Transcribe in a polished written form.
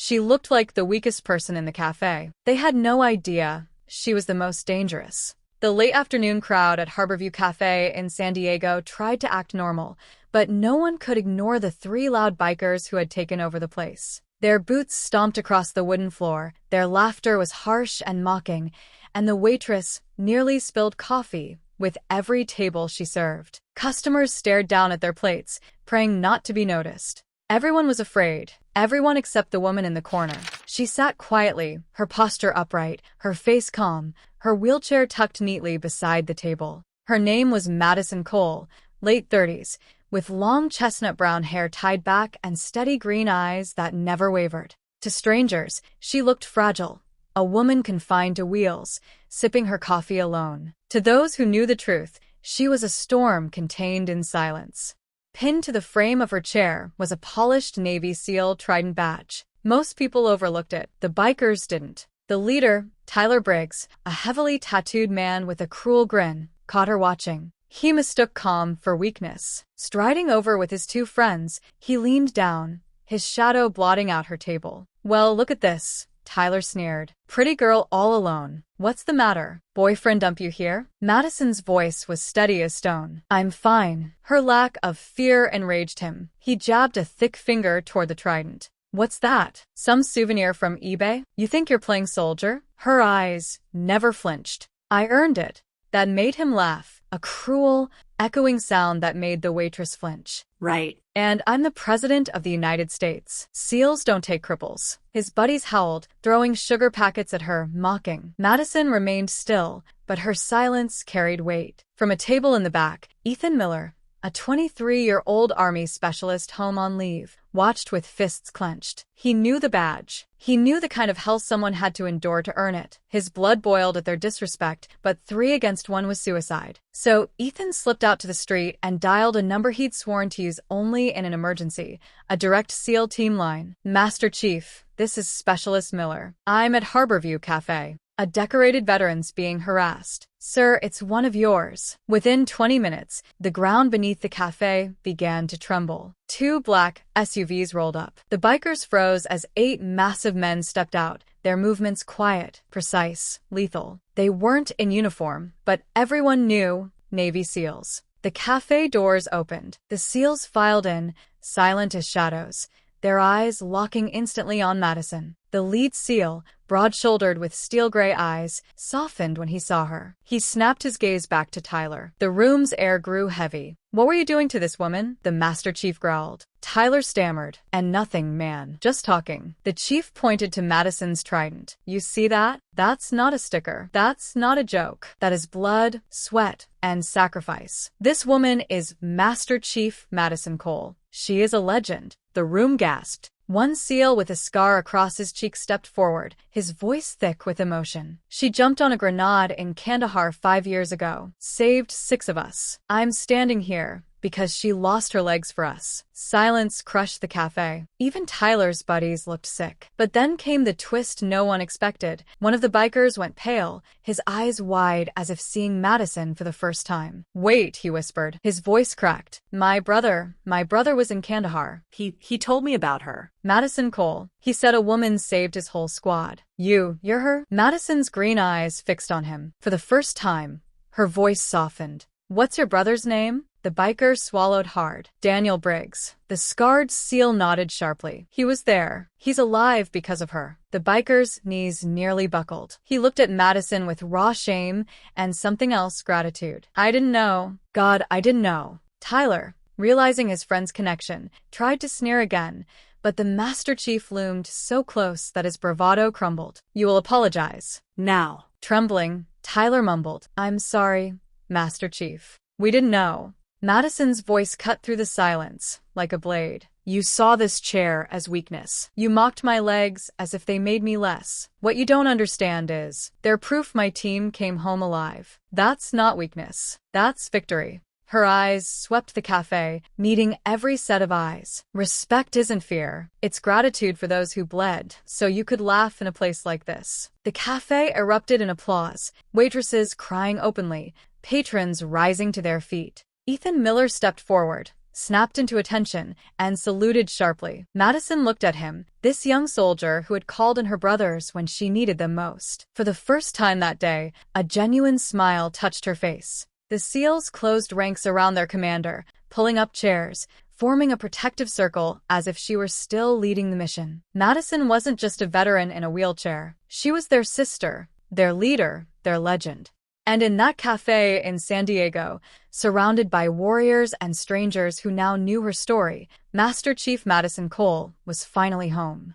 She looked like the weakest person in the cafe. They had no idea she was the most dangerous. The late afternoon crowd at Harborview Cafe in San Diego tried to act normal, but no one could ignore the three loud bikers who had taken over the place. Their boots stomped across the wooden floor, their laughter was harsh and mocking, and the waitress nearly spilled coffee with every table she served. Customers stared down at their plates, praying not to be noticed. Everyone was afraid, everyone except the woman in the corner. She sat quietly, her posture upright, her face calm, her wheelchair tucked neatly beside the table. Her name was Madison Cole, late 30s, with long chestnut brown hair tied back and steady green eyes that never wavered. To strangers, she looked fragile, a woman confined to wheels, sipping her coffee alone. To those who knew the truth, she was a storm contained in silence. Pinned to the frame of her chair was a polished Navy SEAL trident badge. Most people overlooked it, the bikers didn't. The leader, Tyler Briggs, a heavily tattooed man with a cruel grin, caught her watching. He mistook calm for weakness. Striding over with his two friends, he leaned down, his shadow blotting out her table. "Well, look at this," Tyler sneered. "Pretty girl all alone. What's the matter? Boyfriend dump you here?" Madison's voice was steady as stone. "I'm fine." Her lack of fear enraged him. He jabbed a thick finger toward the trident. "What's that? Some souvenir from eBay? You think you're playing soldier?" Her eyes never flinched. "I earned it." That made him laugh, a cruel, echoing sound that made the waitress flinch. "Right. "And I'm the President of the United States. SEALs don't take cripples." His buddies howled, throwing sugar packets at her, mocking. Madison remained still, but her silence carried weight. From a table in the back, Ethan Miller, a 23-year-old Army specialist home on leave, watched with fists clenched. He knew the badge. He knew the kind of hell someone had to endure to earn it. His blood boiled at their disrespect, but 3 against 1 was suicide. So Ethan slipped out to the street and dialed a number he'd sworn to use only in an emergency, a direct SEAL team line. "Master Chief, this is Specialist Miller. I'm at Harborview Cafe. A decorated veteran's being harassed. Sir, it's one of yours." Within 20 minutes, the ground beneath the cafe began to tremble. 2 black SUVs rolled up. The bikers froze as 8 massive men stepped out, their movements quiet, precise, lethal. They weren't in uniform, but everyone knew Navy SEALs. The cafe doors opened. The SEALs filed in, silent as shadows, their eyes locking instantly on Madison. The lead SEAL, broad-shouldered with steel-gray eyes, softened when he saw her. He snapped his gaze back to Tyler. The room's air grew heavy. "What were you doing to this woman?" the Master Chief growled. Tyler stammered. "And nothing, man. Just talking." The chief pointed to Madison's trident. "You see that? That's not a sticker. That's not a joke. That is blood, sweat, and sacrifice. This woman is Master Chief Madison Cole. She is a legend." The room gasped. One SEAL with a scar across his cheek stepped forward, his voice thick with emotion. "She jumped on a grenade in Kandahar 5 years ago. Saved 6 of us. I'm standing here because she lost her legs for us." Silence crushed the cafe. Even Tyler's buddies looked sick. But then came the twist no one expected. One of the bikers went pale, his eyes wide as if seeing Madison for the first time. "Wait," he whispered. His voice cracked. My brother was in Kandahar. He told me about her." Madison Cole. He said a woman saved his whole squad. You're her?" Madison's green eyes fixed on him. For the first time, her voice softened. "What's your brother's name?" The biker swallowed hard. "Daniel Briggs." The scarred SEAL nodded sharply. "He was there. He's alive because of her." The biker's knees nearly buckled. He looked at Madison with raw shame and something else, gratitude. "I didn't know. God, I didn't know." Tyler, realizing his friend's connection, tried to sneer again, but the Master Chief loomed so close that his bravado crumbled. "You will apologize." "Now." Trembling, Tyler mumbled, "I'm sorry, Master Chief. We didn't know." Madison's voice cut through the silence, like a blade. "You saw this chair as weakness. You mocked my legs as if they made me less. What you don't understand is, they're proof my team came home alive. That's not weakness. That's victory." Her eyes swept the cafe, meeting every set of eyes. "Respect isn't fear. It's gratitude for those who bled, so you could laugh in a place like this." The cafe erupted in applause, waitresses crying openly, patrons rising to their feet. Ethan Miller stepped forward, snapped into attention, and saluted sharply. Madison looked at him, this young soldier who had called in her brothers when she needed them most. For the first time that day, a genuine smile touched her face. The SEALs closed ranks around their commander, pulling up chairs, forming a protective circle as if she were still leading the mission. Madison wasn't just a veteran in a wheelchair. She was their sister, their leader, their legend. And in that cafe in San Diego, surrounded by warriors and strangers who now knew her story, Master Chief Madison Cole was finally home.